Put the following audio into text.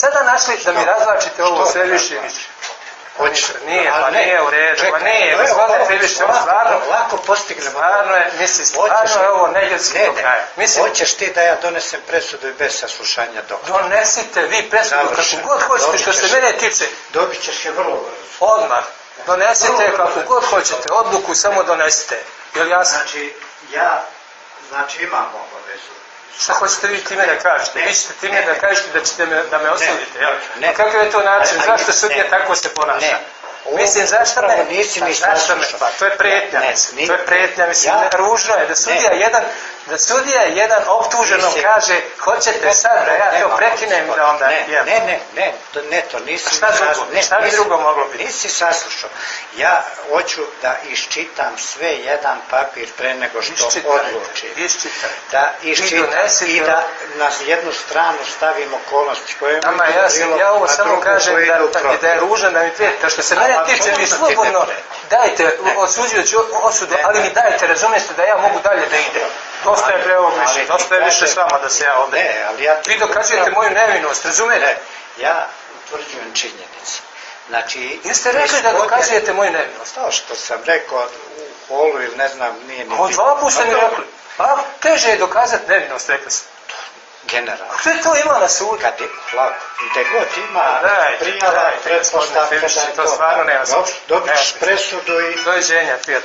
sada našli da mi razlačite ovo sve više i više. Nije u redu, nije, gospodine Filišić, ovo stvarno... Lako postignemo. Stvarno je ovo neljudski do kraja. Hoćeš ti da ja donesem presudu i bez saslušanja doktora? Donesite vi presudu kako god hoćete, što se mene tiče. Dobit ćeš je vrlo brzo. Odmah. Donesite kako god hoćete, odluku samo donesite. Jel jasno? Znači imam obavezu. Šta hoćete vi time da kažete? Vi ćete time da kažete da me osudite, jel? Kakav je to način? Zašto sudija tako se ponaša? Mislim, zašto me? Pa to je pretnja, mislim. To je pretnja, mislim, ružno je da sudija jedan optuženom kaže hoćete sad da ja to prekinem da onda... Ne, to nisi... Šta bi drugo moglo biti? Nisi saslušao. Ja hoću da iščitam sve jedan papir pre nego što odlučim. Da iščitam i da na jednu stranu stavim okolnosti koje... Ja ovo samo kažem da je ružno da mi prijete. Što se mene tiče, vi slobodno dajte osuđujuću osudu, ali mi dajte, razumijete da ja mogu dalje da idem. Dosta je bre ovog više, dosta je više s vama da se ja ovdje... Vi dokazujete moju nevinost, razumijete? Ja utvrđujem činjenice. Znači... Jeste rekli da dokazujete moju nevinost? To što sam rekao u holu ili ne znam, nije ni... Od 2 puta ste mi rekli. A teže je dokazati nevinost, rekli sam. Generalno. Sve to ima na sudu. Gde god ima prijava, pretpostavka da je to. To stvarno nema smisla. Dobiš presudu i... Doviđenja, prijatelj.